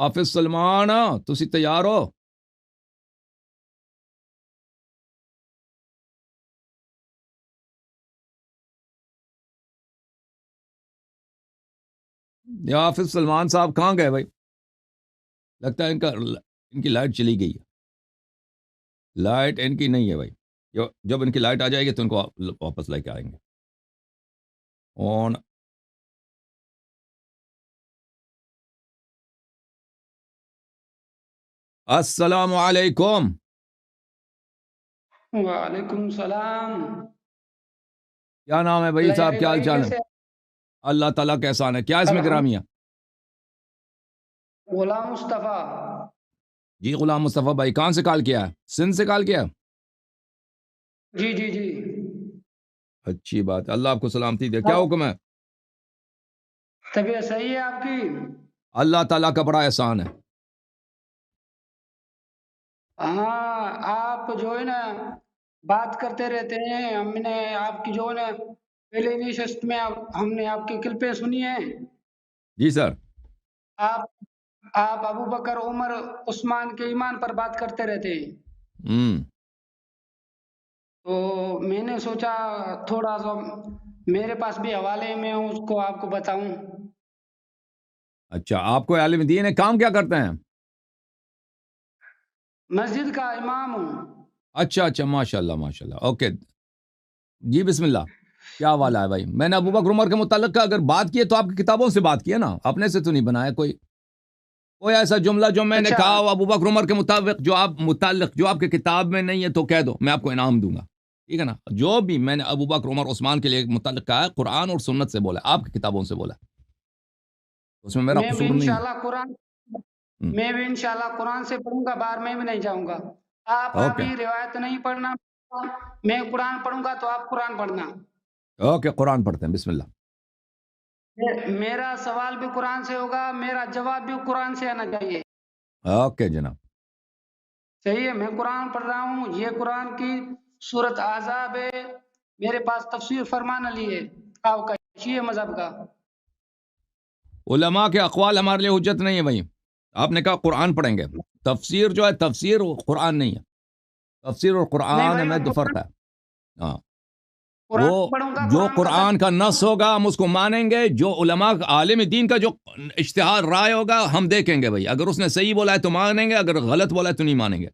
حافظ سلمان تسی تیار ہو؟ یا حافظ سلمان صاحب کہاں گئے بھائی؟ لگتا ہے ان کی لائٹ چلی گئی ہے. لائٹ ان کی نہیں ہے بھائی. جب ان کی لائٹ آ جائے گی تو ان کو واپس لے کے آئیں گے. آن السلام علیکم. وعلیکم السلام. کیا نام ہے بھائی صاحب؟ کیا حال چال ہے؟ کیسے؟ اللہ تعالیٰ کا احسان ہے. کیا اس میں گرامی ہے؟ غلام مصطفیٰ. جی غلام مصطفیٰ بھائی کہاں سے کال کیا ہے؟ سندھ سے کال کیا ہے؟ جی جی جی. اچھی بات ہے. اللہ آپ کو سلامتی دے. کیا حکم ہے؟ طبیعت صحیح ہے آپ کی؟ اللہ تعالیٰ کا بڑا احسان ہے. ہاں آپ جو ہے نا بات کرتے رہتے ہیں. ہم نے آپ کی جو ہے نا پہلے نشست میں ہم نے آپ کی کلپیں سنی ہیں. جی سر. آپ آپ ابو بکر عمر عثمان کے ایمان پر بات کرتے رہتے ہیں. تو میں نے سوچا تھوڑا سا میرے پاس بھی حوالے میں ہوں اس کو آپ کو بتاؤں. اچھا آپ کو عالم دین ہے. کام کیا کرتے ہیں؟ مسجد کا امام ہوں. اچھا اچھا ماشاء اللہ ماشاء اللہ. اوکے جی بسم اللہ. کیا حوالہ ہے بھائی؟ میں نے ابو بکر عمر کے متعلق اگر بات کی ہے تو آپ کی کتابوں سے بات کی ہے نا. اپنے سے تو نہیں بنایا کوئی ایسا جملہ جو میں نے اچھا کہا ابو بکر عمر کے مطابق جو آپ کے کتاب میں نہیں ہے تو کہہ دو میں آپ کو انعام دوں گا. ٹھیک ہے نا. جو بھی میں نے ابو بکر عمر عثمان کے لیے متعلق کہا ہے قرآن اور سنت سے بولا, آپ کی کتابوں سے بولا, اس میں میرا میں بھی قصور نہیں ہے. انشاءاللہ قرآن میں بھی انشاءاللہ قرآن سے پڑھوں گا. باہر میں بھی نہیں جاؤں گا. آپ اوکے ابھی روایت نہیں پڑھنا. میں قرآن پڑھوں گا تو آپ قرآن پڑھنا. اوکے قرآن پڑھتے ہیں. بسم اللہ. میرا سوال بھی قرآن سے ہوگا, میرا جواب بھی قرآن سے آنا چاہیے. اوکے جناب. صحیح ہے. میں قرآن پڑھ رہا ہوں. یہ قرآن کی سورت احزاب ہے. میرے پاس تفسیر فرمان علی ہے آپ کا شیعہ مذہب کا. علماء کے اقوال ہمارے لیے حجت نہیں ہے بھائی. آپ نے کہا قرآن پڑھیں گے. تفسیر جو ہے تفسیر قرآن نہیں ہے. تفسیر اور نہیں قرآن بھائی میں دو فرق ہے. ہاں وہ قرآن پڑھوں گا. جو قرآن قرآن کا نص ہوگا ہم اس کو مانیں گے. جو علماء عالم دین کا جو اشتہار رائے ہوگا ہم دیکھیں گے بھائی. اگر اس نے صحیح بولا ہے تو مانیں گے, اگر غلط بولا ہے تو نہیں مانیں گے.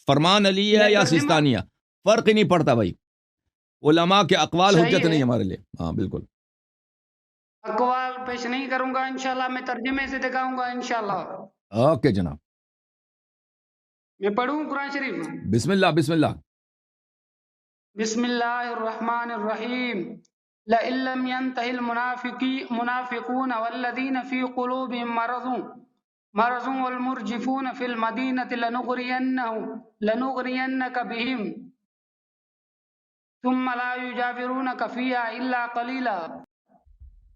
فرمان علی ہے میں یا ترجمہ سیستانی ہے فرق ہی نہیں پڑتا بھائی. علماء کے اقوال صحیح حجت نہیں ہے. ہمارے لیے. ہاں بالکل. اقوال پیش نہیں کروں گا انشاءاللہ. میں ترجمے سے دکھاؤں گا انشاءاللہ. اوکے جناب. میں پڑھوں قرآن شریف. بسم اللہ بسم اللہ. بسم اللہ الرحمن الرحیم. لئن لم ينتهي المنافقون والذين في قلوبهم مرض والمرجفون في المدينة لنغرينك بهم ثم لا يجاورونك فيها إلا قليلا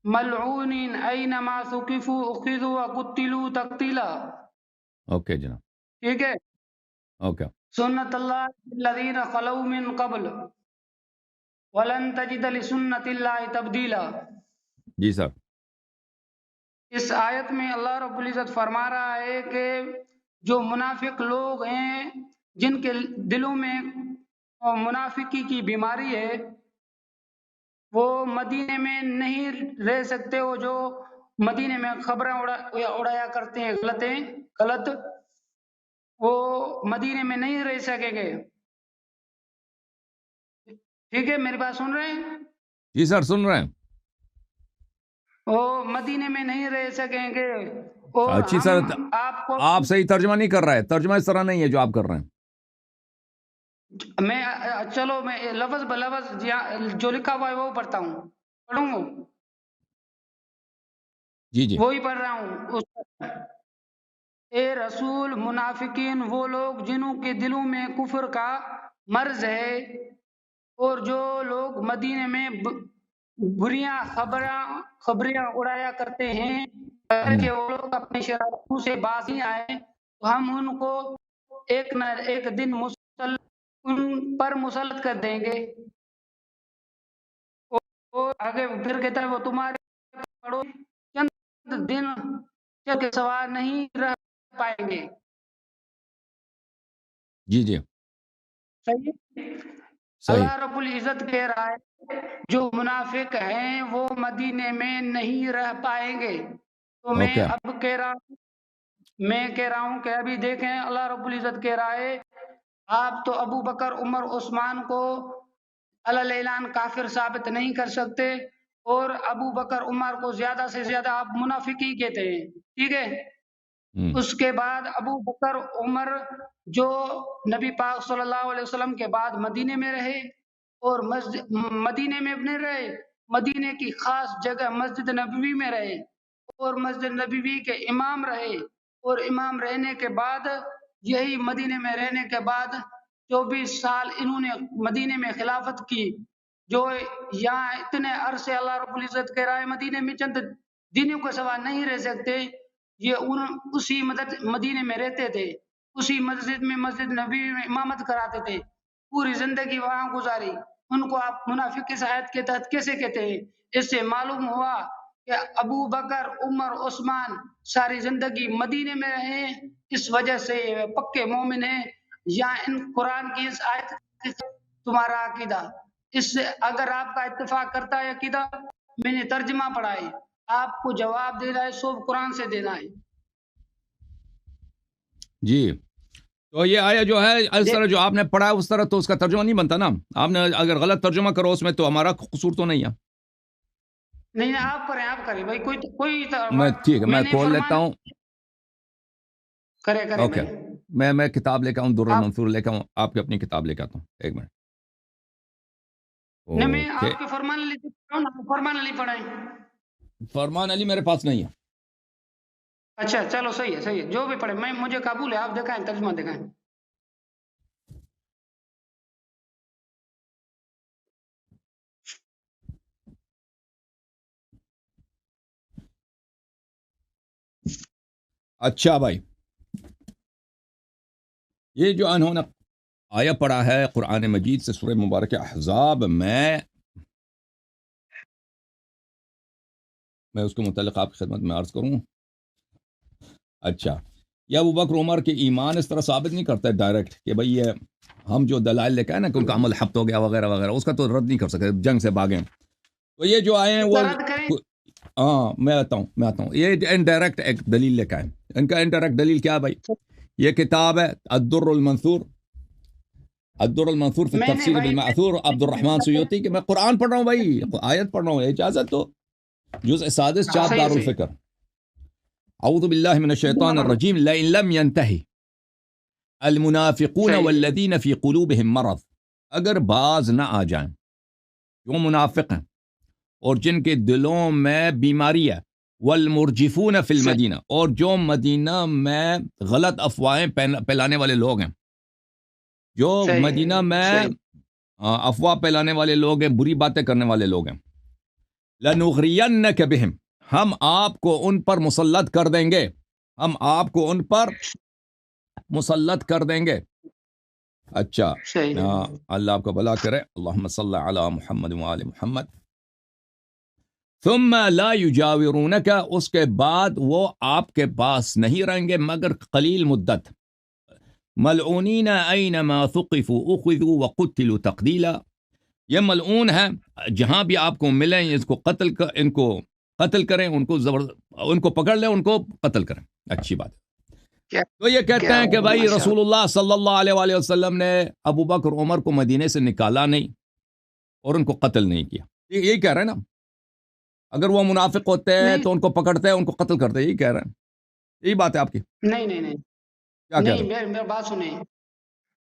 ملعونين أينما ثقفوا أخذوا وقتلوا تقتيلا. اوکے جناب. ٹھیک ہے. اوکے. سنت اللہ الذین خلو من قبل ولن تجد لسنت اللہ تبدیلا. جی سر. اس آیت میں اللہ رب العزت فرما رہا ہے کہ جو منافق لوگ ہیں جن کے دلوں میں منافقی کی بیماری ہے وہ مدینے میں نہیں رہ سکتے. وہ جو مدینے میں خبریں اڑایا کرتے ہیں غلط, وہ مدینے میں نہیں رہ سکیں گے. ٹھیک ہے میری بات سن رہے ہیں؟ جی سر سن رہے ہیں. وہ مدینے میں نہیں رہ سکیں گے. اور اچھی سر ہم آپ کو آپ صحیح ترجمہ نہیں کر رہے. ترجمہ اس طرح نہیں ہے جو آپ کر رہے ہیں. میں چلو میں لفظ بلفظ جو لکھا ہوا ہے وہ پڑھتا ہوں. پڑھوں گا جی جی. وہی پڑھ رہا ہوں. اے رسول, منافقین وہ لوگ جنہوں کے دلوں میں کفر کا مرض ہے اور جو لوگ مدینے میں بریاں خبریاں اڑایا کرتے ہیں اگر کہ وہ لوگ اپنے شرارتوں سے باز نہیں آئے تو ہم ان کو ایک نہ ایک دن ان پر مسلط کر دیں گے. اور آگے پھر کہتا ہے وہ تمہارے پڑوسی چند دن کے سوا نہیں رہ پائیں گے. جی جی صحیح. صحیح. اللہ رب العزت کہہ رہا ہے جو منافق ہیں وہ مدینے میں نہیں رہ پائیں گے. تو میں اوکے. اب کہہ رہا ہوں کہ ابھی دیکھیں اللہ رب العزت کہہ رہا ہے آپ تو ابو بکر عمر عثمان کو علل اعلان کافر ثابت نہیں کر سکتے، اور ابو بکر عمر کو زیادہ سے زیادہ آپ منافق ہی کہتے ہیں. ٹھیک ہے. اس کے بعد ابو بکر عمر جو نبی پاک صلی اللہ علیہ وسلم کے بعد مدینے میں رہے اور مدینے میں اپنے رہے، مدینے کی خاص جگہ مسجد نبوی میں رہے اور مسجد نبوی کے امام رہے، اور امام رہنے کے بعد یہی مدینے میں رہنے کے بعد 24 سال انہوں نے مدینے میں خلافت کی. جو یہاں اتنے عرصے اللہ رب العزت کہہ رہا ہے مدینے میں چند دنوں کے سوا نہیں رہ سکتے، یہ اسی مدینے میں رہتے تھے، اسی مسجد میں مسجد نبی میں امامت کراتے تھے، پوری زندگی وہاں گزاری. ان کو آپ منافق کی آیت کے تحت کیسے کہتے ہیں؟ اس سے معلوم ہوا کہ ابو بکر عمر عثمان ساری زندگی مدینے میں رہے، اس وجہ سے یہ پکے مومن ہیں. یا ان قرآن کی اس آیت کے تمہارا عقیدہ، اس سے اگر آپ کا اتفاق کرتا ہے عقیدہ، میں نے ترجمہ پڑھا ہے، آپ کو جواب دینا ہے سب قرآن سے دینا ہے. جی تو یہ آیا جو ہے اس طرح جو آپ نے پڑھا ہے اس طرح تو اس کا ترجمہ نہیں بنتا نا. آپ نے اگر غلط ترجمہ کرو اس میں تو ہمارا قصور تو نہیں ہے. نہیں آپ کریں بھائی، کوئی میں ٹھیک ہے، میں نے کھول لیتا فرمان ہوں. کرے اوکے بھائی. میں کتاب لے کے آؤں، در آپ المنصور لے کے آؤں، آپ کی اپنی کتاب لے کے آتا ہوں. ایک منٹ. نہیں میں اوکے. آپ کے فرمان علی سے پڑھا ہوں نا، فرمان علی پڑھیں. فرمان علی میرے پاس نہیں ہے. اچھا چلو صحیح ہے جو بھی پڑھے مجھے قبول ہے، آپ دکھائیں ترجمہ دکھائیں. اچھا بھائی، یہ جو انہوں نے آیا پڑھا ہے قرآن مجید سے سورہ مبارکہ احزاب میں اس کے متعلق آپ کی خدمت میں عرض کروں. اچھا، یہ ابو بکر عمر کے ایمان اس طرح ثابت نہیں کرتا ہے ڈائریکٹ کہ بھئی یہ ہم جو دلائل لے کے آئے نا کہ ان کا عمل حبط ہو گیا وغیرہ وغیرہ، اس کا تو رد نہیں کر سکتے، جنگ سے بھاگیں. تو یہ جو آئے ہیں وہ رد کریں. ہاں میں آتا ہوں یہ انڈائریکٹ ایک دلیل لے کے آئے. ان کا انڈائریکٹ دلیل کیا ہے بھائی؟ یہ کتاب ہے الدر المنثور فی میں نے التفسیر بھائی بالمأثور عبد الرحمن سیوطی کہ میں قرآن پڑھ رہا ہوں بھائی، آیت پڑھ رہا ہوں، اجازت تو. جزء سادس چاپ صحیح دار صحیح الفکر. اعوذ باللہ من الشیطان الرجیم لئن لم ينتہی المنافقون صحیح. والذین فی قلوبہم مرض، اگر باز نہ آ جائیں جو منافق ہیں اور جن کے دلوں میں بیماری ہے، والمرجفون فی المدینہ، اور جو مدینہ میں غلط افواہیں پھیلانے والے لوگ ہیں، جو مدینہ میں افواہ پھیلانے والے لوگ ہیں، بری باتیں کرنے والے لوگ ہیں. لَنُغْرِيَنَّكَ بِهِمْ، ہم آپ کو ان پر مسلط کر دیں گے، ہم آپ کو ان پر مسلط کر دیں گے. اچھا اللہ آپ کو بھلا کرے. اللہم صلی علی محمد وآل محمد. ثم لا یجاورونک، اس کے بعد وہ آپ کے پاس نہیں رہیں گے مگر قلیل مدت. ملعونین اینما ثقفوا اخذوا وقتلوا تقتیلا، یہ ملعون ہے جہاں بھی آپ کو ملیں ان کو قتل کریں، ان کو پکڑ لیں، ان کو قتل کریں. اچھی بات ہے. تو یہ کہتے ہیں کہ بھائی رسول اللہ صلی اللہ علیہ وآلہ وسلم نے ابو بکر عمر کو مدینے سے نکالا نہیں اور ان کو قتل نہیں کیا. یہی کہہ رہے ہیں نا، اگر وہ منافق ہوتے ہیں تو ان کو پکڑتے ہیں، ان کو قتل کرتے ہیں، یہی کہہ رہے ہیں. یہی بات ہے آپ کی. نہیں کیا کہہ رہے ہیں؟ میری بات سنیں.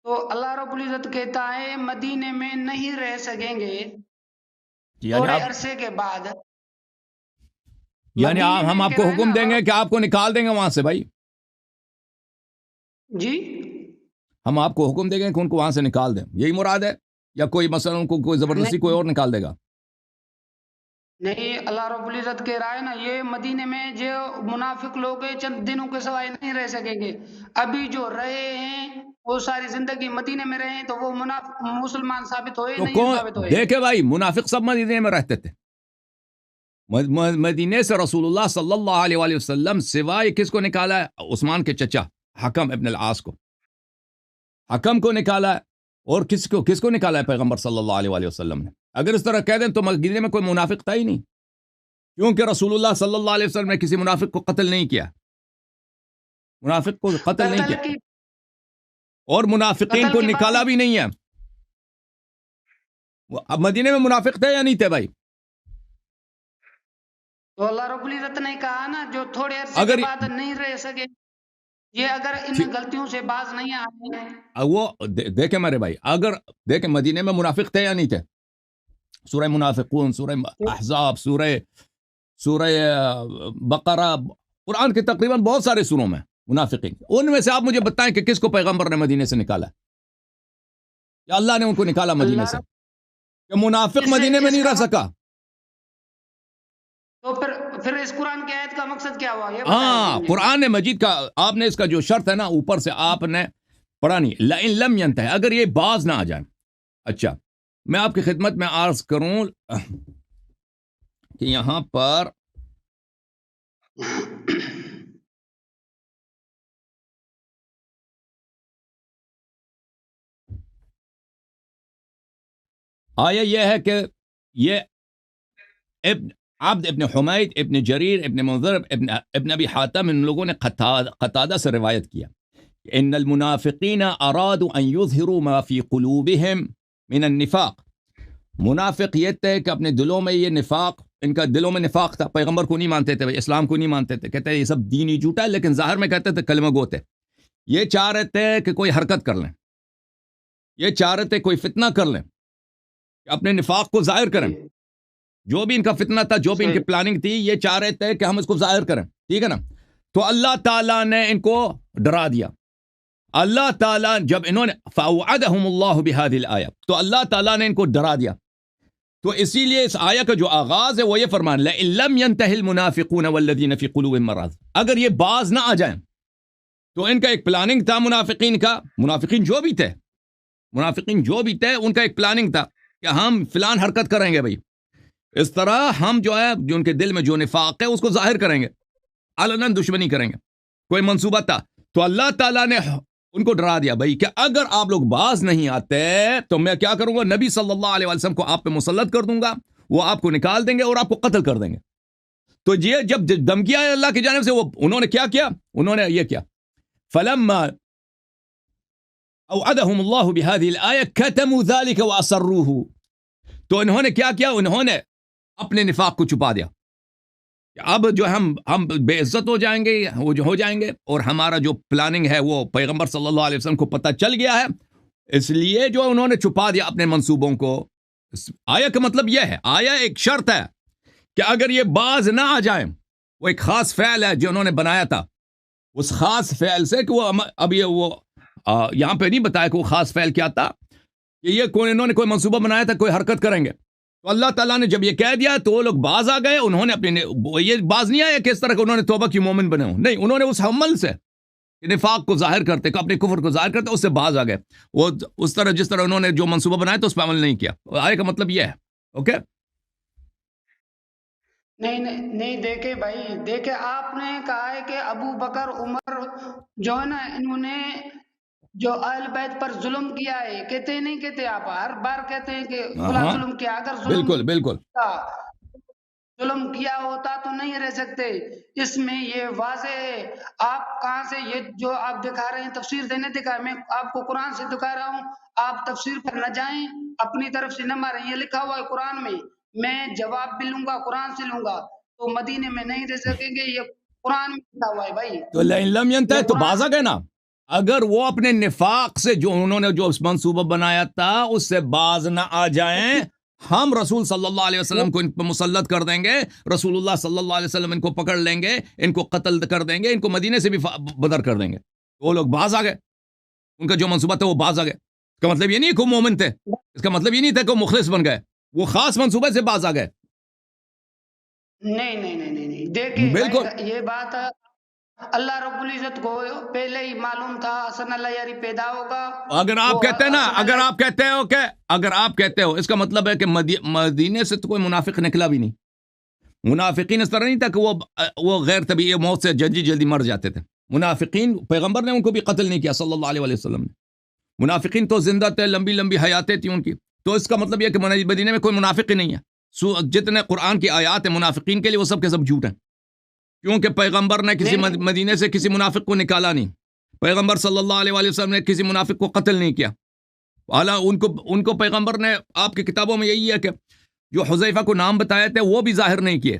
تو اللہ رب العزت کہتا ہے مدینے میں نہیں رہ سکیں گے تھوڑے عرصے کے بعد. یعنی ہم آپ کو حکم دیں گے کہ آپ کو نکال دیں گے وہاں سے بھائی. جی ہم آپ کو حکم دیں گے کہ ان کو وہاں سے نکال دیں، یہی مراد ہے؟ یا کوئی مثلا ان کو کوئی زبردستی کوئی اور نکال دے گا؟ نہیں، اللہ رب العزت کہہ رہا ہے نا یہ مدینے میں جو منافق لوگ ہیں چند دنوں کے سوائے نہیں رہ سکیں گے. ابھی جو رہے ہیں وہ ساری زندگی مدینے میں رہے ہیں تو وہ مسلمان ثابت ہوئے تو نہیں ثابت ہوئے. دیکھے بھائی، منافق سب مدینے میں رہتے تھے، مدینے سے رسول اللہ صلی اللہ علیہ وآلہ وسلم سوائے کس کو نکالا ہے؟ عثمان کے چچا حکم ابن العاص کو، حکم کو نکالا ہے، اور کس کو نکالا ہے؟ پیغمبر صلی اللہ علیہ وآلہ وسلم نے۔ اگر اس طرح کہہ دیں تو مدینے میں کوئی منافق تھا ہی نہیں، کیونکہ رسول اللہ صلی اللہ علیہ وسلم نے کسی منافق کو قتل نہیں کیا، منافق کو قتل نہیں کیا، اور منافقین کو نکالا بھی نہیں ہے۔ اب مدینے میں منافق تھے یا نہیں تھے بھائی؟ تو اللہ رب العزت نے کہا نا جو تھوڑے عرصے کے بعد نہیں رہ سکے، یہ اگر ان غلطیوں سے باز نہیں آئے، وہ دیکھیں میرے بھائی، اگر دیکھیں مدینے میں منافق تھے یا نہیں تھے؟ سورہ منافقون، سورہ احزاب، سورہ بقرہ، قرآن کے تقریباً بہت سارے سوروں میں منافقین، ان میں سے آپ مجھے بتائیں کہ کس کو پیغمبر نے مدینے سے نکالا، یا اللہ نے ان کو نکالا مدینے سے؟ کہ منافق مدینے میں نہیں رہ سکا؟ تو پھر اس قرآن کی آیت کا مقصد کیا ہوا؟ ہاں، قرآن مجید کا آپ نے اس کا جو شرط ہے نا اوپر سے آپ نے پڑھا نہیں، لئن لم ینتہی، اگر یہ باز نہ آ جائیں۔ اچھا، میں آپ کی خدمت میں عرض کروں کہ یہاں پر آیا یہ ہے کہ یہ عبد ابن حمید، ابن جریر، ابن منذر، ابن ابی حاتم، ان لوگوں نے قتادہ سے روایت کیا ان المنافقین ارادوا ان یظہروا ما فی قلوبہم من النفاق، منافق یہ تھے کہ اپنے دلوں میں یہ نفاق، ان کا دلوں میں نفاق تھا، پیغمبر کو نہیں مانتے تھے، اسلام کو نہیں مانتے تھے، کہتے ہیں یہ سب دینی جھوٹا ہے، لیکن ظاہر میں کہتے تھے کلمہ گو تھے، یہ چاہ رہے تھے کہ کوئی حرکت کر لیں، یہ چاہ رہے تھے کوئی فتنہ کر لیں، اپنے نفاق کو ظاہر کریں، جو بھی ان کا فتنہ تھا، جو بھی ان کی پلاننگ تھی، یہ چاہ رہے تھے کہ ہم اس کو ظاہر کریں، ٹھیک ہے نا؟ تو اللہ تعالیٰ نے ان کو ڈرا دیا، اللہ تعالیٰ جب انہوں نے فَأَوْعَدَهُمُ اللَّهُ بِهَذِهِ الْآيَةِ، تو اللہ تعالیٰ نے ان کو ڈرا دیا، تو اسی لیے اس آیہ کا جو آغاز ہے وہ یہ فرمان لَإِن لَّمْ يَنْتَهِ الْمُنَافِقُونَ وَالَّذِينَ فِي قُلُوبِهِم مَرَضٌ، اگر یہ باز نہ آ جائیں، تو ان کا ایک پلاننگ تھا منافقین کا، منافقین جو بھی تھے ان کا ایک پلاننگ تھا کہ ہم فلان حرکت کریں گے بھائی، اس طرح ہم جو ہے جو ان کے دل میں جو نفاق ہے اس کو ظاہر کریں گے، علناً دشمنی کریں گے، کوئی منصوبہ تھا، تو اللہ تعالیٰ نے ان کو ڈرا دیا بھائی کہ اگر آپ لوگ باز نہیں آتے تو میں کیا کروں گا، نبی صلی اللہ علیہ وسلم کو آپ پہ مسلط کر دوں گا، وہ آپ کو نکال دیں گے اور آپ کو قتل کر دیں گے۔ تو یہ جب دھمکیاں ہے اللہ کی جانب سے، وہ انہوں نے کیا کیا، انہوں نے یہ کیا فَلَمَّا أَوْعَدَهُمُ اللَّهُ بِهَذِهِ الْآيَةِ كَتَمُوا ذَلِكَ وَأَسَرُّوهُ، تو انہوں نے کیا کیا، انہوں نے اپنے نفاق کو چھپا دیا، اب جو ہم بے عزت ہو جائیں گے، وہ جو ہو جائیں گے، اور ہمارا جو پلاننگ ہے وہ پیغمبر صلی اللہ علیہ وسلم کو پتہ چل گیا ہے، اس لیے جو انہوں نے چھپا دیا اپنے منصوبوں کو۔ آیا کا مطلب یہ ہے، آیا ایک شرط ہے کہ اگر یہ باز نہ آ جائیں، وہ ایک خاص فعل ہے جو انہوں نے بنایا تھا، اس خاص فعل سے کہ وہ اب یہ وہ یہاں پہ نہیں بتایا کہ وہ خاص فعل کیا تھا، کہ یہ انہوں نے کوئی منصوبہ بنایا تھا، کوئی حرکت کریں گے، تو اللہ تعالیٰ نے جب یہ کہہ دیا تو وہ لوگ باز آ گئے، انہوں نے اپنے یہ باز نہیں آیا کہ اس طرح کہ انہوں نے توبہ کی مومن بنے ہوں، نہیں، انہوں نے اس عمل سے نفاق کو ظاہر کرتے، اپنے کفر کو ظاہر کرتے، اس سے باز آ گئے، وہ اس طرح جس طرح انہوں نے جو منصوبہ بنایا تو اس پہ عمل نہیں کیا۔ آئے کا مطلب یہ ہے، اوکے؟ نہیں دیکھے بھائی، دیکھے آپ نے کہا ہے کہ ابو بکر عمر جو ہے نا انہوں نے جو اہل بیت پر ظلم کیا ہے، کہتے نہیں کہتے، آپ ہر بار کہتے ہیں کہ فلاں ظلم کیا، اگر بالکل ظلم کیا ہوتا تو نہیں رہ سکتے، اس میں یہ واضح ہے۔ آپ کہاں سے یہ جو آپ دکھا رہے ہیں تفسیر دینے دکھا، میں آپ کو قرآن سے دکھا رہا ہوں، آپ تفسیر پر نہ جائیں، اپنی طرف سے نہ ماریں، یہ لکھا ہوا ہے قرآن میں جواب بھی لوں گا، قرآن سے لوں گا، تو مدینے میں نہیں رہ سکیں گے، یہ قرآن میں لکھا ہوا ہے بھائی۔ تو لئن لم ینتہی تو باز آ گئے نا، اگر وہ اپنے نفاق سے جو انہوں نے جو منصوبہ بنایا تھا اس سے باز نہ آ جائیں، ہم رسول صلی اللہ علیہ وسلم کو ان پر مسلط کر دیں گے، رسول اللہ صلی اللہ علیہ وسلم ان کو پکڑ لیں گے، ان کو قتل کر دیں گے، ان کو مدینے سے بھی بدر کر دیں گے، وہ لوگ باز آ گئے، ان کا جو منصوبہ تھا وہ باز آ گئے۔ اس کا مطلب یہ نہیں کہ وہ مومن تھے، اس کا مطلب یہ نہیں تھا کہ وہ مخلص بن گئے، وہ خاص منصوبے سے باز آ گئے۔ نہیں دیکھیں بالکل یہ بات اللہ رب العزت کو پہلے ہی معلوم تھا حسن اللہ یاری پیدا ہوگا۔ اگر آپ کہتے ہیں نا، اگر آپ کہتے ہو کہ اگر آپ کہتے ہو، اس کا مطلب ہے کہ مدینے سے تو کوئی منافق نکلا بھی نہیں، منافقین اس طرح نہیں تھا کہ وہ غیر طبیعی موت سے جلدی جلدی مر جاتے تھے. منافقین پیغمبر نے ان کو بھی قتل نہیں کیا صلی اللہ علیہ وسلم نے. منافقین تو زندہ تھے, لمبی لمبی حیاتیں تھیں ان کی. تو اس کا مطلب یہ کہ مدینے میں کوئی منافق ہی نہیں ہے. جتنے قرآن کی آیات ہیں منافقین کے لیے وہ سب کے سب جھوٹ ہیں, کیونکہ پیغمبر نے کسی مدینے سے کسی منافق کو نکالا نہیں. پیغمبر صلی اللہ علیہ وسلم نے کسی منافق کو قتل نہیں کیا. اعلیٰ ان کو پیغمبر نے آپ کی کتابوں میں یہی ہے کہ جو حذیفہ کو نام بتائے تھے وہ بھی ظاہر نہیں کیے.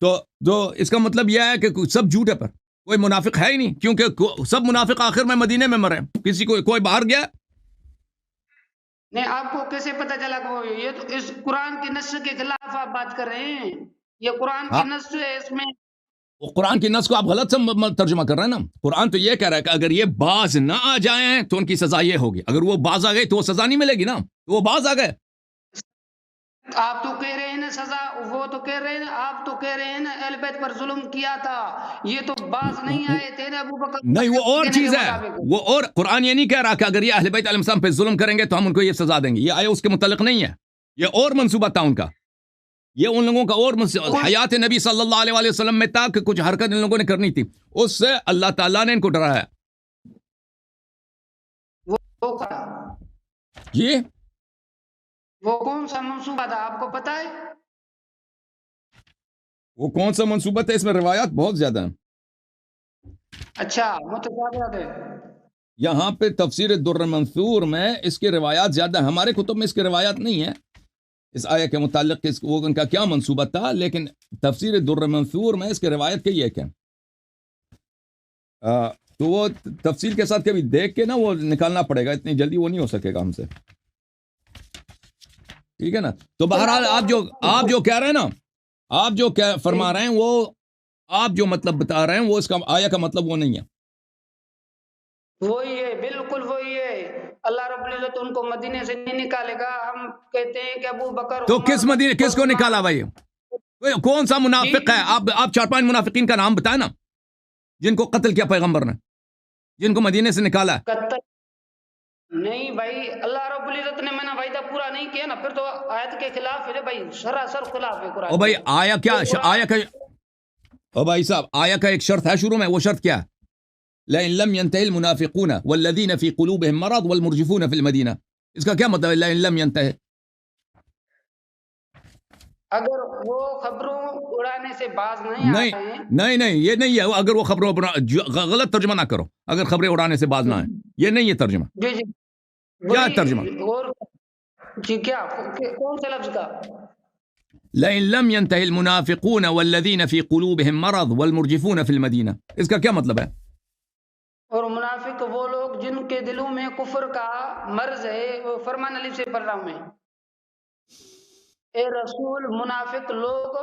تو اس کا مطلب یہ ہے کہ سب جھوٹ ہے, پر کوئی منافق ہے ہی نہیں, کیونکہ سب منافق آخر میں مدینے میں مرے. کسی کوئی باہر گیا نہیں. آپ کو کیسے پتہ چلا کہ یہ تو اس قرآن کی نص کے خلاف آپ بات کر رہے ہیں. یہ قرآن کی نص ہے, اس میں قرآن کی نص کو آپ غلط سے ترجمہ کر رہے ہیں نا. قرآن تو یہ کہہ رہا ہے کہ اگر یہ باز نہ آ جائیں تو ان کی سزا یہ ہوگی. اگر وہ باز آ گئے تو وہ سزا نہیں ملے گی نا, تو وہ باز آ گئے. آپ تو کہہ رہے ہیں نا سزا, وہ تو کہہ رہے ہیں, آپ تو کہہ رہے ہیں نا اہل بیت پر ظلم کیا تھا. یہ تو باز نہیں آئے تھے نا ابو بکر. نہیں, وہ اور چیز ہے. وہ اور قرآن یہ نہیں کہہ رہا کہ اگر یہ اہل بیت علیہ السلام پہ ظلم کریں گے تو ہم ان کو یہ سزا دیں گے. یہ آیا اس کے متعلق نہیں ہے. یہ اور منصوبہ تھا ان کا. یہ ان لوگوں کا اور حیات نبی صلی اللہ علیہ وسلم میں تھا کہ کچھ حرکت ان لوگوں نے کرنی تھی. اس سے اللہ تعالیٰ نے ان کو ڈرایا. جی وہ کون سا منصوبہ تھا آپ کو پتا ہے؟ وہ کون سا منصوبہ تھا؟ اس میں روایات بہت زیادہ ہیں. اچھا, متشابہات ہے. یہاں پہ تفسیر در منثور میں اس کی روایات زیادہ ہیں. ہمارے کتب میں اس کی روایات نہیں ہے اس آیہ کے متعلق وہ ان کا کیا منصوبہ تھا, لیکن تفسیر در منثور میں اس کی روایت کہی ہے کہ تو وہ تفصیل کے ساتھ کبھی دیکھ کے نا وہ نکالنا پڑے گا, اتنی جلدی وہ نہیں ہو سکے گا ہم سے. ٹھیک ہے نا. تو بہرحال آپ جو کہہ رہے ہیں نا, آپ جو فرما رہے ہیں وہ آپ جو مطلب بتا رہے ہیں وہ اس کا آیا کا مطلب وہ نہیں ہے. وہی ہے, بالکل وہی ہے. اللہ رب العزت ان کو مدینے سے نہیں نکالے گا. ہم کہتے ہیں کہ ابو بکر تو کس مدینے, کس کو نکالا بھائی؟ کون سا منافق ہے؟ آپ 4-5 منافقین کا نام بتائیں نا جن کو قتل کیا پیغمبر نے, جن کو مدینے سے نکالا. نہیں بھائی, اللہ رب العزت نے میں نے وعدہ پورا نہیں کیا نا, پھر تو آیت کے خلاف ہے بھائی, سراسر خلاف ہے قرآن. او بھائی آیا کیا آیا کا, او بھائی صاحب آیا کا ایک شرط ہے شروع میں, وہ شرط کیا ہے؟ لئن لم ينتهي المنافقون والذين في قلوبهم مرض والمرجفون في المدينة. اس کا کیا مطلب ہے لئن لم ينتهي؟ اگر وہ خبروں اڑانے سے باز نہیں آئے. نہیں یہ نہیں ہے. اگر وہ خبروں غلط ترجمہ نہ کرو, اگر خبریں اڑانے سے باز نہ آئے, یہ نہیں ہے ترجمہ. جی کیا ترجمہ؟ اور جی کیا کون سے لفظ کا؟ لئن لم ينتهي المنافقون والذين في قلوبهم مرض والمرجفون في المدينة. اس کا کیا مطلب ہے؟ اور منافق وہ لوگ جن کے دلوں میں کفر کا مرض ہے. وہ فرمان علی سے پڑھ رہا ہوں میں. اے رسول, منافق لوگ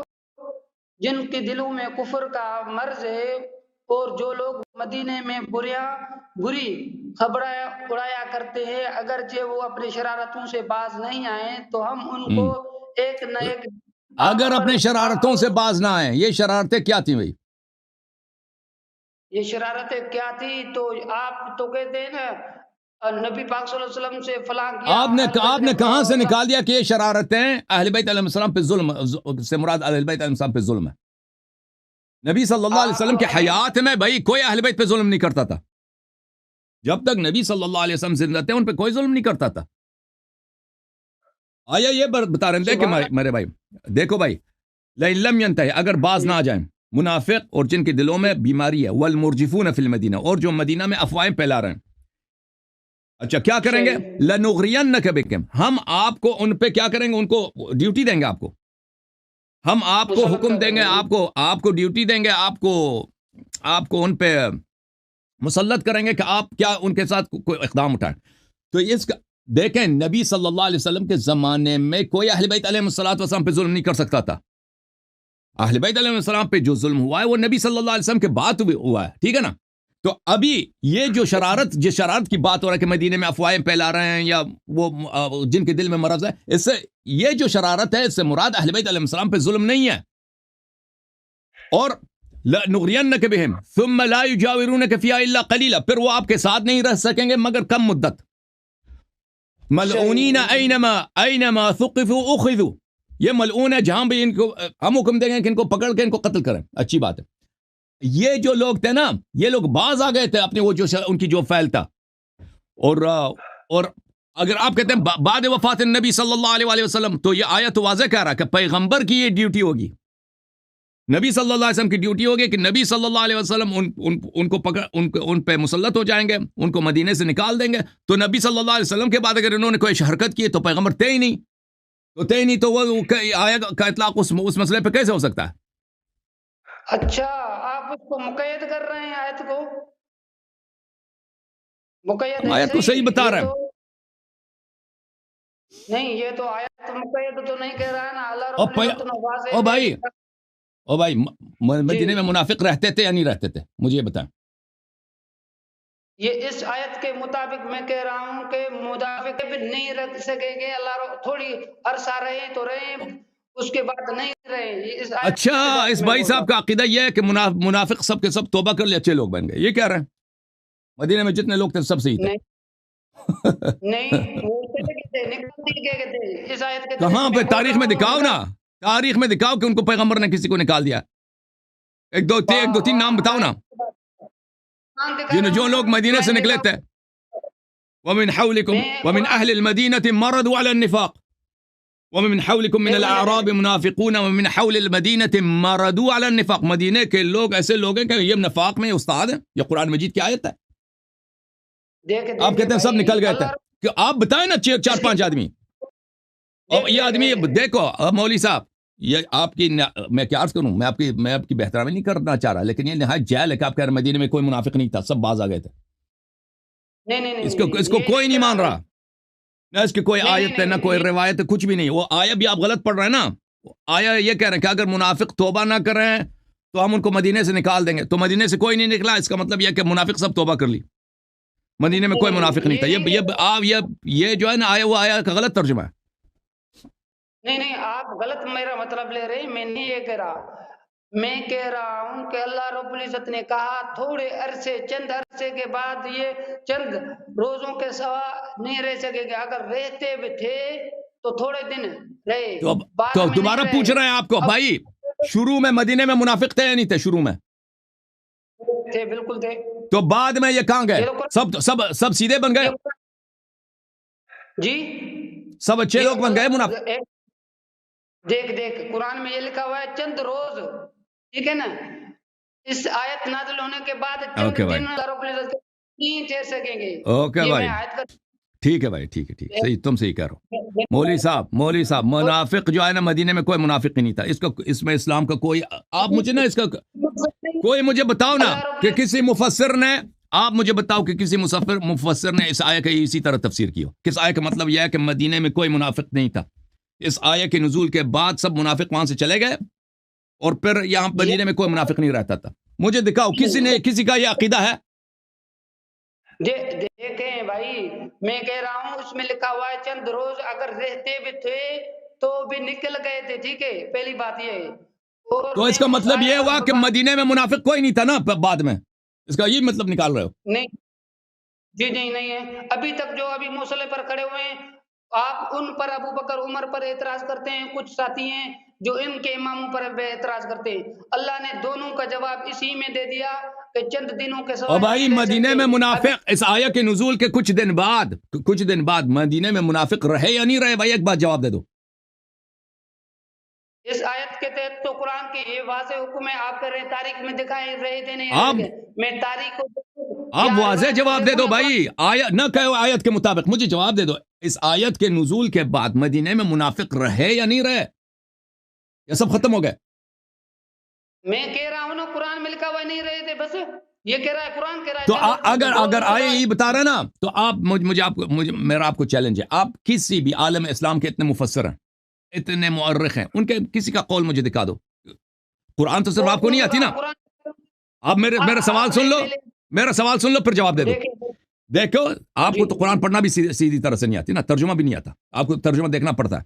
جن کے دلوں میں کفر کا مرض ہے اور جو لوگ مدینے میں بری خبریں اڑایا کرتے ہیں, اگرچہ وہ اپنی شرارتوں سے باز نہیں آئیں تو ہم ان کو ایک نہ ایک. اگر اپنی شرارتوں سے باز نہ آئیں, یہ شرارتیں کیا تھیں بھائی؟ یہ شرارتیں کیا تھی؟ تو آپ تو کہتے ہیں نا نبی پاک صلی اللہ علیہ وسلم سے فلاں کیا. آپ نے کہاں سے نکال دیا کہ یہ شرارتیں اہل بیت علیہ السلام پہ ظلم سے مراد اہل بیت علیہ السلام پہ ظلم ہے؟ نبی صلی اللہ علیہ وسلم کے حیات میں بھائی کوئی اہل بیت پہ ظلم نہیں کرتا تھا. جب تک نبی صلی اللہ علیہ وسلم زندہ تھے ان پہ کوئی ظلم نہیں کرتا تھا. آیا یہ بتا رہے تھے کہ میرے بھائی دیکھو بھائی, لئن لم ينتهي, اگر باز نہ آ جائیں منافق اور جن کے دلوں میں بیماری ہے, والمرجفون فی المدینہ, اور جو مدینہ میں افواہیں پھیلا رہے ہیں. اچھا کیا کریں گے؟ لنغرینک بکم, ہم آپ کو ان پہ کیا کریں گے؟ ان کو ڈیوٹی دیں گے. ہم آپ کو حکم دیں گے, آپ کو ڈیوٹی دیں گے, آپ کو ان پہ مسلط کریں گے کہ آپ کیا ان کے ساتھ کوئی اقدام اٹھائیں. تو اس کا دیکھیں, نبی صلی اللہ علیہ وسلم کے زمانے میں کوئی اہل بیت علیہ السلام پہ ظلم نہیں کر سکتا تھا. اہل بیت علیہ السلام پہ جو ظلم ہوا ہے وہ نبی صلی اللہ علیہ وسلم کے بعد ہوا ہے. ٹھیک ہے نا. تو ابھی یہ جو جس شرارت کی بات ہو رہا ہے کہ مدینے میں افواہیں پھیلا رہے ہیں یا وہ جن کے دل میں مرض ہے, اس سے یہ جو شرارت ہے اس سے مراد اہل بیت علیہ السلام پہ ظلم نہیں ہے. اور لنغرینک بہم ثم لا یجاورونک فیہا الا قلیلا, پھر وہ آپ کے ساتھ نہیں رہ سکیں گے مگر کم مدت. ملعونین اینما ثقفوا اخذوا, یہ ملعون ہے، جہاں بھی ان کو ہم حکم دیں گے کہ ان کو پکڑ کے ان کو قتل کریں، اچھی بات ہے. یہ جو لوگ تھے نا، یہ لوگ باز آ گئے تھے اپنے وہ جو ان کی جو فعل تھا. اور اگر آپ کہتے ہیں بعد وفات نبی صلی اللہ علیہ وسلم، تو یہ آیت واضح کہہ رہا کہ پیغمبر کی یہ ڈیوٹی ہوگی، نبی صلی اللہ علیہ وسلم کی ڈیوٹی ہوگی کہ نبی صلی اللہ علیہ وسلم ان کو پکڑ ان پہ مسلط ہو جائیں گے، ان کو مدینے سے نکال دیں گے. تو نبی صلی اللہ علیہ وسلم کے بعد اگر انہوں نے کوئی حرکت کی تو پیغمبر تھے ہی نہیں، تو وہ آیت کا اطلاق اس مسئلے پہ کیسے ہو سکتا ہے؟ اچھا، آپ اس کو مقید کر رہے ہیں آیت کو؟ مقید ہم آیت کو صحیح بتا رہے ہیں. نہیں، یہ تو آیت مقید تو نہیں کہہ رہا ہے نا. اللہ رب العزت نے واضح او بھائی مدینے میں منافق رہتے تھے یا نہیں رہتے تھے؟ مجھے یہ بتائیں. یہ اس آیت کے مطابق میں کہہ رہا ہوں کہ منافق بھی نہیں رہ سکیں گے. اللہ تھوڑی عرصہ رہے تو رہے، اس کے بعد نہیں رہے. اچھا، اس بھائی صاحب کا عقیدہ یہ ہے کہ منافق سب کے سب توبہ کر لے اچھے لوگ بن گئے، یہ کہہ رہے ہیں مدینے میں جتنے لوگ تھے سب صحیح تھے؟ نہیں، وہ اس آیت کے کہاں پہ؟ تاریخ میں دکھاؤ نا، تاریخ میں دکھاؤ کہ ان کو پیغمبر نے کسی کو نکال دیا. ایک دو تین نام بتاؤ نا جو لوگ مدینے سے نکلے تھے. ومن حولكم ومن اهل المدينه مرضوا على النفاق ومن حولكم من الاعراب منافقون ومن حول المدينه مرضوا على النفاق. مدینے کے لوگ ایسے لوگ ہیں کہ یہ نفاق میں استاد ہیں. یہ قرآن مجید کی آیت ہے. آپ کہتے ہیں سب نکل گئے تھے، کہ آپ بتائیں نا 4-5 آدمی. اور یہ آدمی دیکھو مولوی صاحب، یہ آپ کی میں کیا عرض کروں، میں آپ کی بہترامی نہیں کرنا چاہ رہا، لیکن یہ نہایت جہل ہے کہ آپ کہہ رہے مدینے میں کوئی منافق نہیں تھا، سب باز آ گئے تھے. اس کو کوئی نہیں مان رہا، نہ اس کی کوئی آیت ہے نہ کوئی روایت ہے، کچھ بھی نہیں. وہ آیا بھی آپ غلط پڑھ رہے ہیں نا. آیا یہ کہہ رہے ہیں کہ اگر منافق توبہ نہ کریں تو ہم ان کو مدینے سے نکال دیں گے. تو مدینے سے کوئی نہیں نکلا، اس کا مطلب یہ کہ منافق سب توبہ کر لی. مدینے میں کوئی منافق نہیں تھا. یہ جو ہے نا آیا وہ آیا کا غلط ترجمہ ہے. نہیں، آپ غلط میرا مطلب لے رہے ہیں. میں نہیں یہ کہہ رہا، میں کہہ رہا ہوں کہ اللہ رب العزت نے کہا تھوڑے عرصے، چند عرصے کے بعد یہ چند روزوں کے سوا نہیں رہ سکے گے. اگر رہتے بھی تھے تو تھوڑے دن رہے. تو دوبارہ پوچھ رہے ہیں آپ کو بھائی، شروع میں مدینے میں منافق تھے یا نہیں تھے؟ شروع میں تھے، بالکل تھے. تو بعد میں یہ کہاں گئے؟ سب سیدھے بن گئے؟ جی، سب اچھے لوگ بن گئے منافق؟ دیکھ قرآن میں یہ لکھا ہوا ہے چند روز، ٹھیک ہے نا. اس آیت نازل ہونے کے بعد چند دن نہیں ٹھہر سکیں گے. اوکے بھائی، ٹھیک ہے بھائی، ٹھیک ہے، صحیح، تم صحیح کہہ رہے ہو. مولوی صاحب منافق جو ہے نا مدینے میں کوئی منافق ہی نہیں تھا. اس میں اسلام کا کوئی، آپ مجھے نا اس کا کوئی مجھے بتاؤ نا کہ کسی مفسر نے، آپ مجھے بتاؤ کہ کسی مفسر نے اس آیت کا اسی طرح تفسیر کی ہو. کس آیت کا مطلب یہ ہے کہ مدینے میں کوئی منافق نہیں تھا، اس آیت کے نزول کے بعد سب منافق وہاں سے چلے گئے اور پھر یہاں مدینے میں کوئی منافق نہیں رہتا تھا. مجھے دکھاؤ کسی کا یہ عقیدہ ہے؟ دیکھیں بھائی، میں کہہ رہا ہوں اس میں لکھا ہوا ہے چند روز، اگر رہتے بھی تھے تو بھی نکل گئے تھے. ٹھیک ہے، پہلی بات یہ ہے. تو اس کا مطلب یہ ہوا کہ مدینے میں منافق کوئی نہیں تھا نا بعد میں؟ اس کا یہ مطلب نکال رہے ہو؟ نہیں جی، نہیں ہے. ابھی تک جو ابھی مسئلے پر کھڑے ہوئے ہیں، آپ ان پر ابو بکر عمر پر اعتراض کرتے ہیں. کچھ ساتھی ہیں جو ان کے اماموں پر اعتراض کرتے ہیں. اللہ نے دونوں کا جواب اسی میں دے دیا کہ چند دنوں کے سوا. اور بھائی مدینے میں منافق اس آیت کے نزول کے کچھ دن بعد مدینے میں منافق رہے یا نہیں رہے؟ بھائی ایک بات جواب دے دو. اس آیت کے تحت تو قرآن کی یہ واضح حکم ہے. آپ کہہ رہے ہیں تاریخ میں دکھائے رہے تھے نہیں، میں تاریخ کو آپ واضح جواب دے دو بھائی. آیت نہ کہو آیت کے مطابق، مجھے جواب دے دو. اس آیت کے نزول کے بعد مدینے میں منافق رہے یا نہیں رہے؟ یہ سب ختم ہو گئے؟ میں کہہ رہا ہوں نا قرآن میں لکھا ہوا نہیں رہے تھے، بس یہ کہہ رہا ہے قرآن کہہ رہا ہے. تو اگر آئے یہ بتا رہے نا، تو آپ میرا آپ کو چیلنج ہے، آپ کسی بھی عالم اسلام کے اتنے مفسر ہیں، اتنے مؤرخ ہیں، ان کے کسی کا قول مجھے دکھا دو. قرآن تو صرف آپ کو نہیں آتی نا. آپ میرا سوال سن لو پھر جواب دے دو. دیکھو آپ کو تو قرآن پڑھنا بھی سیدھی طرح سے نہیں آتی نا، ترجمہ بھی نہیں آتا، آپ کو ترجمہ دیکھنا پڑتا ہے.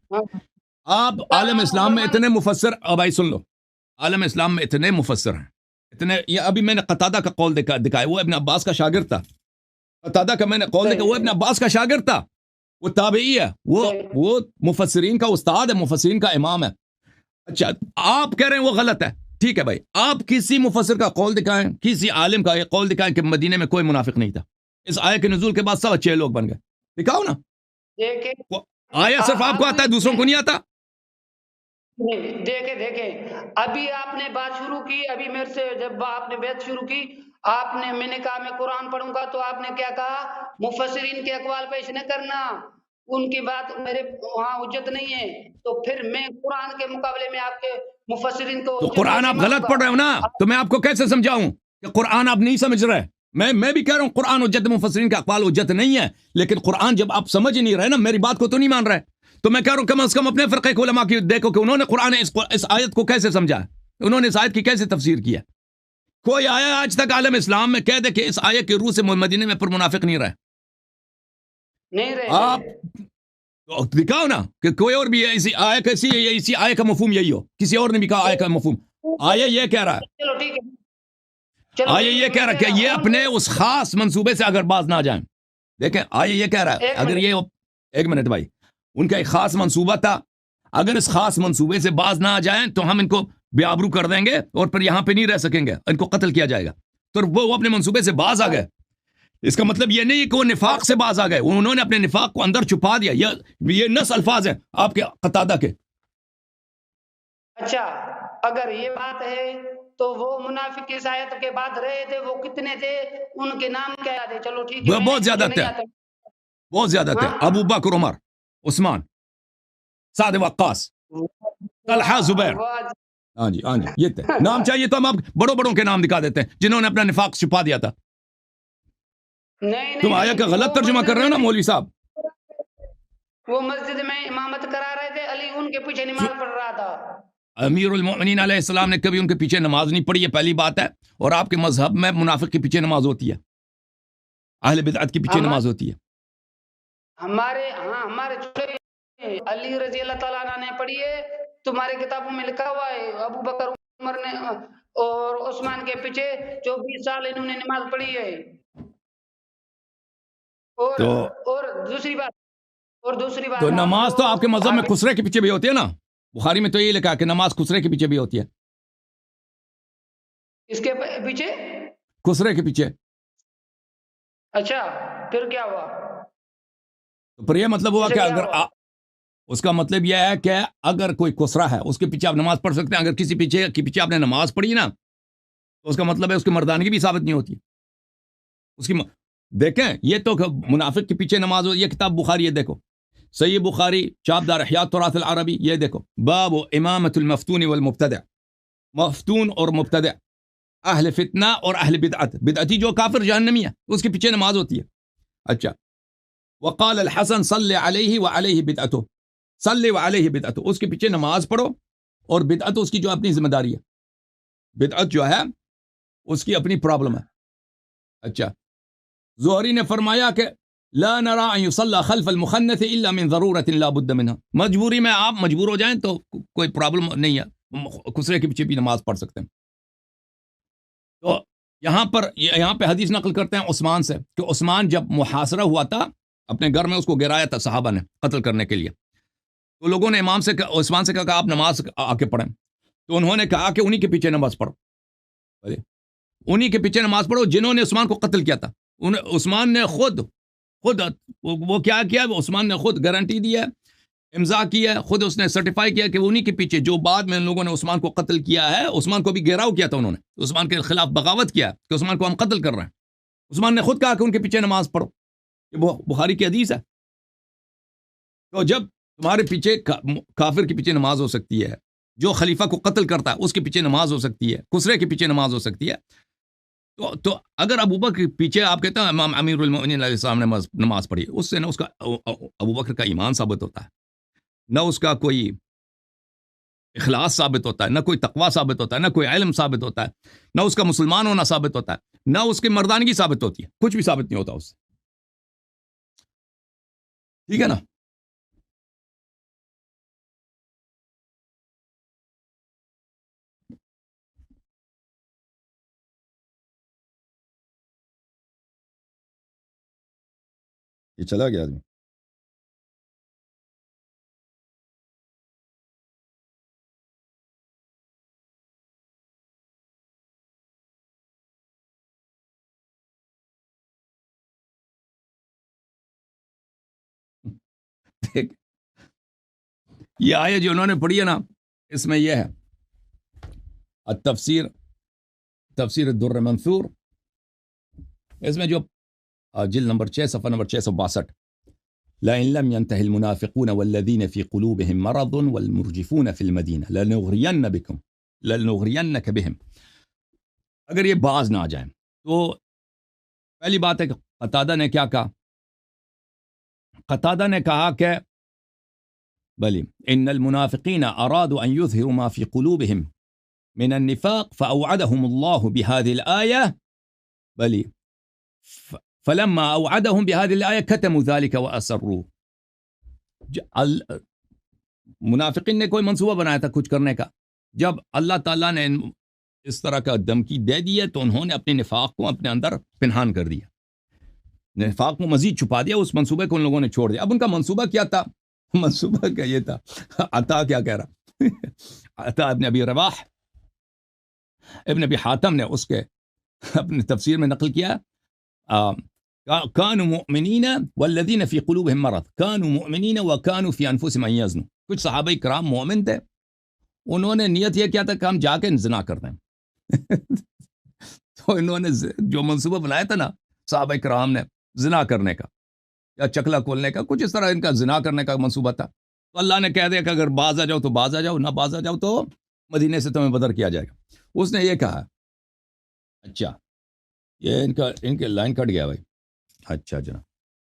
آپ عالم اسلام میں اتنے مفسر، اب بھائی سن لو، عالم اسلام میں اتنے مفسر ہیں، اتنے. یہ ابھی میں نے قتادہ کا قول دکھایا، وہ ابن عباس کا شاگرد تھا. قتادہ کا میں نے قول دیکھا، وہ ابن عباس کا شاگرد تھا. وہ تابعی ہے, وہ مفسرین کا استاد ہے, مفسرین کا امام ہے. اچھا آپ کہہ رہے ہیں وہ غلط ہے, ٹھیک ہے بھائی, آپ کسی مفسر کا قول دکھائیں, کسی عالم کا یہ قول دکھائیں کہ مدینے میں کوئی منافق نہیں تھا, اس آیت کے نزول کے بعد سب اچھے لوگ بن گئے, دکھاؤ نا. آیا صرف آپ کو آتا ہے, دوسروں کو نہیں آتا. دیکھیں ابھی آپ نے بات شروع کی, ابھی میرے سے جب آپ نے بات شروع کی, آپ نے, میں نے کہا میں قرآن پڑھوں گا, تو آپ نے کیا کہا, مفسرین کے اقوال پیش نہ کرنا, ان کی بات میرے وہاں حجت نہیں ہے. تو پھر میں قرآن کے مقابلے میں آپ کے مفسرین کو تو حجت قرآن کیسے آپ مانوں غلط گا؟ پڑھ رہے ہو نا, تو میں آپ کو کیسے سمجھاؤں کہ قرآن آپ نہیں سمجھ رہے. میں بھی کہہ رہا ہوں قرآن حجت, مفسرین کا اقوال حجت نہیں ہے, لیکن قرآن جب آپ سمجھ ہی نہیں رہے نا, میری بات کو تو نہیں مان رہے, تو میں کہہ رہا ہوں کم از کم اپنے فرقے کے علماء کی دیکھو کہ انہوں نے قرآن اس آیت کو کیسے سمجھا ہے, انہوں نے اس آیت کی کیسے تفسیر کیا. کوئی آیا آج تک عالم اسلام میں کہہ دے کہ اس آیت کی روح سے مدینے میں پر منافق نہیں رہے. نہیں رہے آپ دکھاؤ نا کہ کوئی اور بھی ہے اسی آیت کیسی ہے, اسی آیت کا مفہوم یہی ہو, کسی اور نے بھی کہا آیت کا مفہوم. آیا یہ کہہ رہا ہے, چلو ٹھیک ہے, چلو آیا یہ کہہ رہا ہے کہ یہ اپنے اس خاص منصوبے سے اگر باز نہ جائیں. دیکھیں آیا یہ کہہ رہا ہے اگر یہ, ایک منٹ بھائی, ان کا ایک خاص منصوبہ تھا, اگر اس خاص منصوبے سے باز نہ آ جائیں تو ہم ان کو بے آبرو کر دیں گے اور پھر یہاں پہ نہیں رہ سکیں گے, ان کو قتل کیا جائے گا. تو وہ اپنے منصوبے سے باز آ گئے. اس کا مطلب یہ نہیں کہ وہ نفاق سے باز آ گئے, انہوں نے اپنے نفاق کو اندر چھپا دیا. یہ نص الفاظ ہیں آپ کے قتادہ کے. اچھا اگر یہ بات ہے تو وہ منافق اس آیت کے بعد رہے تھے, وہ کتنے تھے, ان کے نام کیا تھے؟ چلو ٹھیک ہے, وہ بہت زیادہ مجھے تھے, نہیں آتا. بہت زیادہ تھے. ہاں؟ ابو بکر, عمر, عثمان, سعد وقاص, طلحہ, زبیر. ہاں جی یہ تھے نام. چاہیے تو ہم آپ بڑوں کے نام دکھا دیتے ہیں جنہوں نے اپنا نفاق چھپا دیا تھا. نہیں تم آیا کا غلط ترجمہ کر رہے ہو نا مولوی صاحب. وہ مسجد میں امامت کرا رہے تھے, علی ان کے پیچھے نماز پڑھ رہا تھا. امیر المؤمنین علیہ السلام نے کبھی ان کے پیچھے نماز نہیں پڑھی, یہ پہلی بات ہے. اور آپ کے مذہب میں منافق کے پیچھے نماز ہوتی ہے, اہل بدعت کے پیچھے نماز ہوتی ہے. ہمارے چھوٹے علی رضی اللہ تعالیٰ عنہ نے پڑھی ہے, تمہاری کتابوں میں لکھا ہوا ہے, ابو بکر, عمر نے اور عثمان کے پیچھے 24 سال انہوں نے نماز پڑھی ہے. اور دوسری بات تو آپ نماز تو جو آپ کے مذہب میں خسرے کے پیچھے بھی ہوتی ہے نا, بخاری میں تو یہ لکھا کہ نماز خسرے کے پیچھے بھی ہوتی ہے. اس کے پیچھے خسرے کے پیچھے. اچھا پھر کیا ہوا؟ تو پھر یہ مطلب ہوا کہ اگر اس کا مطلب یہ ہے کہ اگر کوئی خسرا ہے اس کے پیچھے آپ نماز پڑھ سکتے ہیں. اگر کسی پیچھے آپ نے نماز پڑھی نا, تو اس کا مطلب ہے اس کی مردانگی بھی ثابت نہیں ہوتی اس کی. دیکھیں یہ تو منافق کے پیچھے نماز ہو, یہ کتاب بخاری ہے, دیکھو صحیح بخاری چاپ دار احیاء تراث العربی, یہ دیکھو باب امامت المفتون والمبتدع, مفتون اور مبتدع, اہل فتنہ اور اہل بدعت, بدعتی جو کافر جہنمی ہے اس کے پیچھے نماز ہوتی ہے. اچھا وقال الحسن صلی علیہ وعلیہ بدعتہ, صلی وعلیہ بدعتہ, اس کے پیچھے نماز پڑھو, اور بدعت اس کی جو اپنی ذمہ داری ہے, بدعت جو ہے اس کی اپنی پرابلم ہے. اچھا زہری نے فرمایا کہ لا نرى ان يصلى خلف المخنث الا من ضرورة لا بد منها, مجبوری میں آپ مجبور ہو جائیں تو کوئی پرابلم نہیں ہے, خسرے کے پیچھے بھی نماز پڑھ سکتے ہیں. تو یہاں پہ حدیث نقل کرتے ہیں عثمان سے کہ عثمان جب محاصرہ ہوا تھا اپنے گھر میں, اس کو گرایا تھا صحابہ نے قتل کرنے کے لیے, تو لوگوں نے امام سے عثمان سے کہا کہ آپ نماز آ کے پڑھیں, تو انہوں نے کہا کہ انہی کے پیچھے نماز پڑھو, انہی کے پیچھے نماز پڑھو جنہوں نے عثمان کو قتل کیا تھا. عثمان نے خود وہ کیا کیا, عثمان نے خود گارنٹی دی ہے, امضا کیا ہے, خود اس نے سرٹیفائی کیا کہ انہی کے پیچھے جو بعد میں ان لوگوں نے عثمان کو قتل کیا ہے, عثمان کو بھی گھیراؤ کیا تھا انہوں نے, عثمان کے خلاف بغاوت کیا کہ عثمان کو ہم قتل کر رہے ہیں, عثمان نے خود کہا کہ ان کے پیچھے نماز پڑھو. یہ بخاری کی حدیث ہے. تو جب تمہارے پیچھے کافر کے پیچھے نماز ہو سکتی ہے, جو خلیفہ کو قتل کرتا ہے اس کے پیچھے نماز ہو سکتی ہے, خسرے کے پیچھے نماز ہو سکتی ہے, تو اگر ابو بکر کے پیچھے آپ کہتے ہیں امام امیر المؤمنین علیہ السلام نے نماز پڑھی, اس سے نہ اس کا ابو بکر کا ایمان ثابت ہوتا ہے, نہ اس کا کوئی اخلاص ثابت ہوتا ہے, نہ کوئی تقوی ثابت ہوتا ہے, نہ کوئی علم ثابت ہوتا ہے, نہ اس کا مسلمان ہونا ثابت ہوتا ہے, نہ اس کی مردانگی ثابت ہوتی ہے, کچھ بھی ثابت نہیں ہوتا اس سے. ٹھیک ہے نا. یہ چلا گیا آدمی. یہ آیت جو انہوں نے پڑھی ہے نا، اس میں یہ ہے تفسیر الدر منثور، اس میں جو جلد نمبر 6 صفحہ نمبر 662، لئن لم ينتهي المنافقون والذين في قلوبهم مرض والمرجفون في المدينة لنغرينك بهم، اگر یہ باز نہ آ جائیں تو پہلی بات ہے کہ قتادہ نے کیا کہا؟ قتادہ نے کہا کہ بلی ان المنافقین ارادوا ان يظهروا ما في قلوبهم من النفاق فاوعدهم الله بهذه الآية بلی فلما اوعدهم بهذه الآية كتموا ذلك واسروه. منافقین نے کوئی منصوبہ بنایا تھا کچھ کرنے کا، جب اللہ تعالیٰ نے اس طرح کا دھمکی دے دی ہے تو انہوں نے اپنے نفاق کو اپنے اندر پنہان کر دیا، نفاق کو مزید چھپا دیا، اس منصوبے کو ان لوگوں نے چھوڑ دیا. اب ان کا منصوبہ کیا تھا؟ منصوبہ کیا یہ تھا، عطا کیا کہہ رہا عطا ابن ابی رواح ابن ابی حاتم نے اس کے اپنی تفسیر میں نقل کیا، كانوا مؤمنین والذین فی قلوبهم مرض كانوا مؤمنین وكانوا فی انفسهم ان یزنوا. کچھ صحابہ کرام مومن تھے، انہوں نے نیت یہ کیا تھا کہ ہم جا کے زنا کر دیں. تو انہوں نے جو منصوبہ بنایا تھا نا صحابہ کرام نے زنا کرنے کا یا چکلا کھولنے کا، کچھ اس طرح ان کا زنا کرنے کا منصوبہ تھا. تو اللہ نے کہہ دیا کہ اگر باز آ جاؤ تو باز آ جاؤ، نہ باز آ جاؤ تو مدینے سے تمہیں بدر کیا جائے گا. اس نے یہ کہا. اچھا یہ ان کے لائن کٹ گیا بھائی. اچھا جناب.